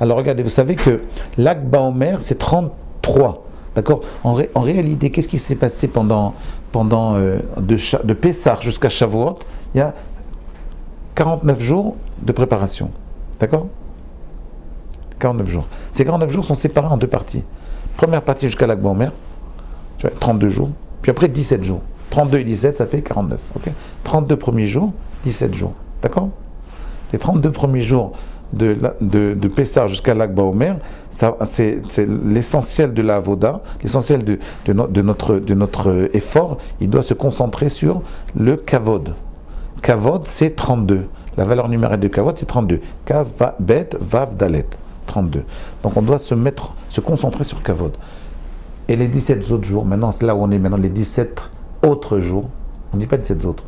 Alors regardez, vous savez que l'Akba Omer, c'est 33. D'accord, en réalité, qu'est-ce qui s'est passé pendant de Pessah jusqu'à Shavuot? Il y a 49 jours de préparation. D'accord? 49 jours. Ces 49 jours sont séparés en deux parties. Première partie jusqu'à l'Akba Omer, 32 jours. Puis après 17 jours. 32 et 17, ça fait 49. Okay, 32 premiers jours, 17 jours. D'accord? Les 32 premiers jours de Pessah jusqu'à l'Akba Omer, c'est l'essentiel de la Avoda, l'essentiel de notre effort. Il doit se concentrer sur le Kavod. Kavod, c'est 32. La valeur numérique de Kavod, c'est 32. Kav, Bet, Vav, Dalet. 32. Donc on doit se concentrer sur Kavod. Et les 17 autres jours, maintenant, c'est là où on est maintenant, les 17 autres jours, on ne dit pas 17 autres,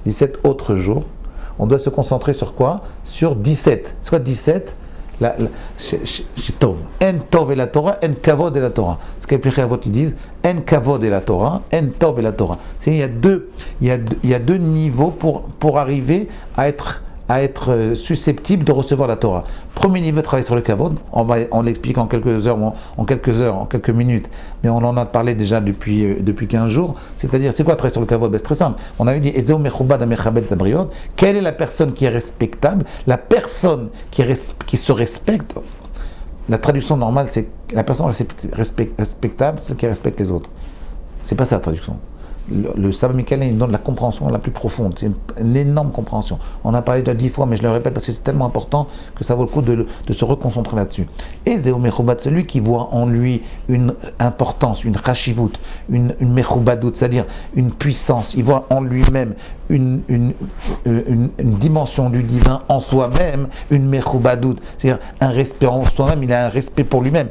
17 autres jours, on doit se concentrer sur quoi? Sur 17. C'est quoi 17? C'est Tov. En Tov et la Torah, en Kavod et la Torah. Ce que les Pirkei ils disent, en Kavod et la Torah, en Tov et la Torah. Il y a deux niveaux pour arriver à être susceptible de recevoir la Torah. Premier niveau de travail sur le Kavod, on l'explique en quelques minutes, mais on en a parlé déjà depuis 15 jours. C'est-à-dire, c'est quoi travailler sur le Kavod? C'est très simple. On avait dit, quelle est la personne qui est respectable? La personne qui se respecte, la traduction normale, c'est la personne respectable, celle qui respecte les autres. C'est pas ça la traduction. Le Sabbat Michael, il donne la compréhension la plus profonde. C'est une énorme compréhension. On a parlé déjà 10 fois, mais je le répète parce que c'est tellement important que ça vaut le coup de se reconcentrer là-dessus. Et Zéo Mechoubad, celui qui voit en lui une importance, une Chashivut, une Mechoubadout, c'est-à-dire une puissance, il voit en lui-même une dimension du divin en soi-même, une Mechoubadout, c'est-à-dire un respect en soi-même, il a un respect pour lui-même.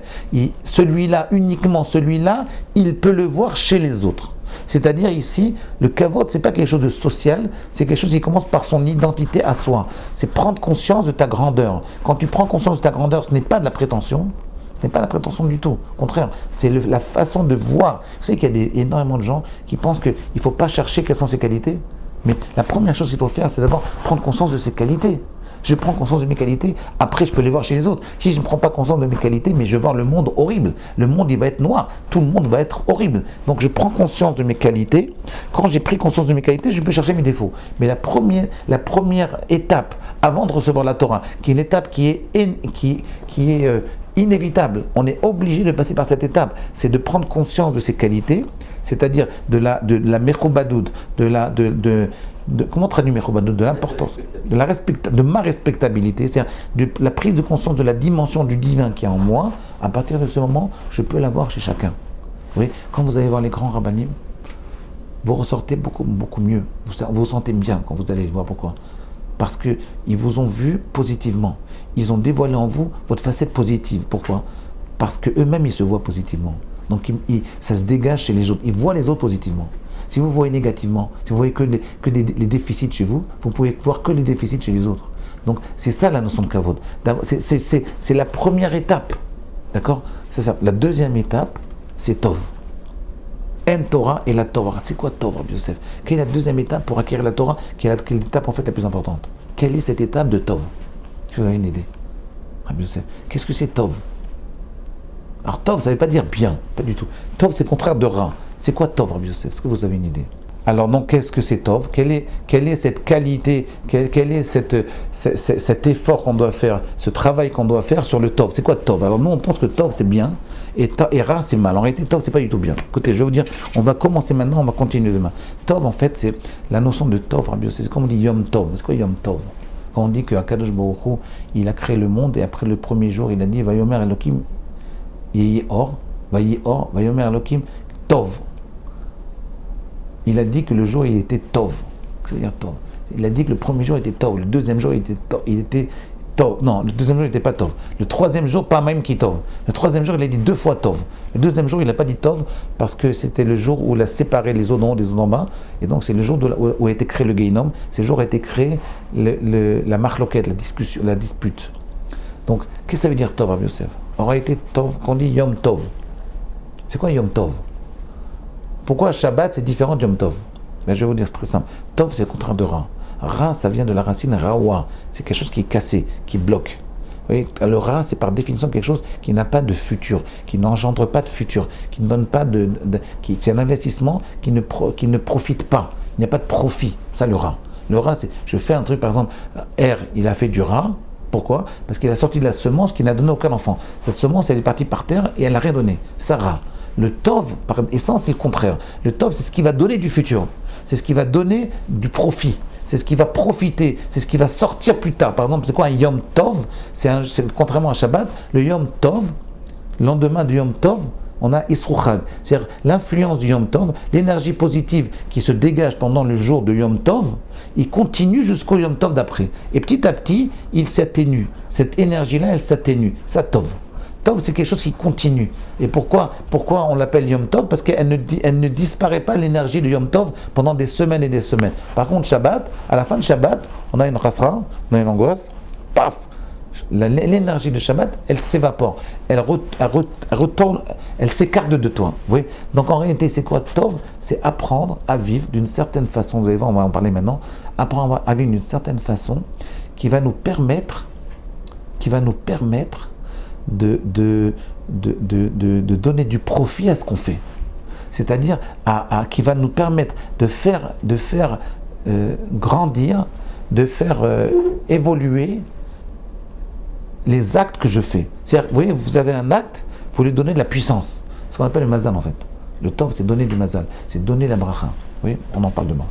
Celui-là, uniquement celui-là, il peut le voir chez les autres. C'est-à-dire ici, le kavod, c'est pas quelque chose de social, c'est quelque chose qui commence par son identité à soi. C'est prendre conscience de ta grandeur. Quand tu prends conscience de ta grandeur, ce n'est pas de la prétention. Ce n'est pas la prétention du tout. Au contraire, c'est la façon de voir. Vous savez qu'il y a énormément de gens qui pensent qu'il ne faut pas chercher quelles sont ses qualités. Mais la première chose qu'il faut faire, c'est d'abord prendre conscience de ses qualités. Je prends conscience de mes qualités, après je peux les voir chez les autres. Si je ne prends pas conscience de mes qualités, mais je vais voir le monde horrible. Le monde, il va être noir. Tout le monde va être horrible. Donc je prends conscience de mes qualités. Quand j'ai pris conscience de mes qualités, je peux chercher mes défauts. Mais la première étape, avant de recevoir la Torah, qui est une étape qui est inévitable, on est obligé de passer par cette étape, c'est de prendre conscience de ses qualités, c'est-à-dire de la mechobadoud, comment traduire mechobadoud, de l'importance, de ma respectabilité, c'est-à-dire de la prise de conscience de la dimension du divin qui est en moi. À partir de ce moment, je peux l'avoir chez chacun. Vous voyez, quand vous allez voir les grands rabbanim, vous ressortez beaucoup, beaucoup mieux, vous vous sentez bien quand vous allez voir. Pourquoi? Parce qu'ils vous ont vu positivement. Ils ont dévoilé en vous votre facette positive. Pourquoi? Parce qu'eux-mêmes, ils se voient positivement. Donc, ça se dégage chez les autres. Ils voient les autres positivement. Si vous voyez négativement, si vous voyez que les déficits chez vous, vous pouvez voir que les déficits chez les autres. Donc, c'est ça la notion de kavod. C'est la première étape. D'accord? C'est ça. La deuxième étape, c'est tov. En Torah et la Torah. C'est quoi Tov, Rabbi Yosef? Quelle est la deuxième étape pour acquérir la Torah? Quelle est l'étape en fait la plus importante? Quelle est cette étape de Tov? Si vous avez une idée, Rabbi Yosef, qu'est-ce que c'est Tov? Alors Tov, ça ne veut pas dire bien, pas du tout. Tov, c'est le contraire de Ra. C'est quoi Tov, Rabbi Yosef? Est-ce que vous avez une idée? Alors donc, qu'est-ce que c'est Tov? Quelle est cette qualité? Quel est cet effort qu'on doit faire, ce travail qu'on doit faire sur le Tov? C'est quoi Tov? Alors nous, on pense que Tov, c'est bien, et Ra, c'est mal. En réalité, Tov, c'est pas du tout bien. Écoutez, je vais vous dire, on va commencer maintenant, on va continuer demain. Tov, en fait, c'est la notion de Tov, Rabbi Yosef. C'est comme on dit Yom Tov. C'est quoi Yom Tov? Quand on dit qu'Akadosh Baruch Hu, il a créé le monde, et après le premier jour, il a dit Vayomer Elohim Yehi Or, Vayomer Elohim Tov. Il a dit que le jour il était Tov, c'est-à-dire Tov. Il a dit que le premier jour était Tov, le deuxième jour il était Tov. Non, le deuxième jour il n'était pas Tov. Le troisième jour, pas même qui Tov. Le troisième jour, il a dit 2 fois Tov. Le deuxième jour, il n'a pas dit Tov parce que c'était le jour où il a séparé les eaux d'en haut des eaux d'en bas. Et donc c'est le jour où a été créé le Gehinom. C'est le jour où a été créé la machloket, la discussion, la dispute. Donc, qu'est-ce que ça veut dire Tov, Rabbi Yosef? En réalité, Tov, qu'on dit Yom Tov. C'est quoi Yom Tov? Pourquoi Shabbat c'est différent de Yom Tov? Ben, je vais vous dire, c'est très simple. Tov c'est le contraire de Ra. Ra, ça vient de la racine Rawa. C'est quelque chose qui est cassé, qui bloque. Vous voyez, le Ra, c'est par définition quelque chose qui n'a pas de futur, qui n'engendre pas de futur, qui ne donne pas c'est un investissement qui ne profite pas. Il n'y a pas de profit. Ça, le Ra. Le Ra, c'est, je fais un truc, par exemple, R, il a fait du Ra. Pourquoi? Parce qu'il a sorti de la semence qui n'a donné aucun enfant. Cette semence, elle est partie par terre et elle n'a rien donné. Ça, Ra. Le Tov, par essence, c'est le contraire. Le Tov, c'est ce qui va donner du futur. C'est ce qui va donner du profit. C'est ce qui va profiter. C'est ce qui va sortir plus tard. Par exemple, c'est quoi un Yom Tov? Contrairement à Shabbat, le Yom Tov, le lendemain du Yom Tov, on a Isru Chag. C'est-à-dire l'influence du Yom Tov, l'énergie positive qui se dégage pendant le jour de Yom Tov, il continue jusqu'au Yom Tov d'après. Et petit à petit, il s'atténue. Cette énergie-là, elle s'atténue. Ça, Tov. Tov, c'est quelque chose qui continue. Et pourquoi on l'appelle Yom Tov? Parce qu'elle ne disparaît pas l'énergie de Yom Tov pendant des semaines et des semaines. Par contre, Shabbat, à la fin de Shabbat, on a une rasra, on a une angoisse, paf, l'énergie de Shabbat, elle s'évapore, elle retourne, elle s'écarte de toi. Vous voyez? Donc en réalité, c'est quoi Tov? C'est apprendre à vivre d'une certaine façon. Vous allez voir, on va en parler maintenant. Apprendre à vivre d'une certaine façon qui va nous permettre de donner du profit à ce qu'on fait. C'est-à-dire qui va nous permettre de faire grandir, de faire évoluer les actes que je fais. C'est-à-dire, vous voyez, vous avez un acte, il faut lui donner de la puissance. Ce qu'on appelle le mazal en fait. Le tov, c'est donner du mazal, c'est donner la bracha. Oui, on en parle demain.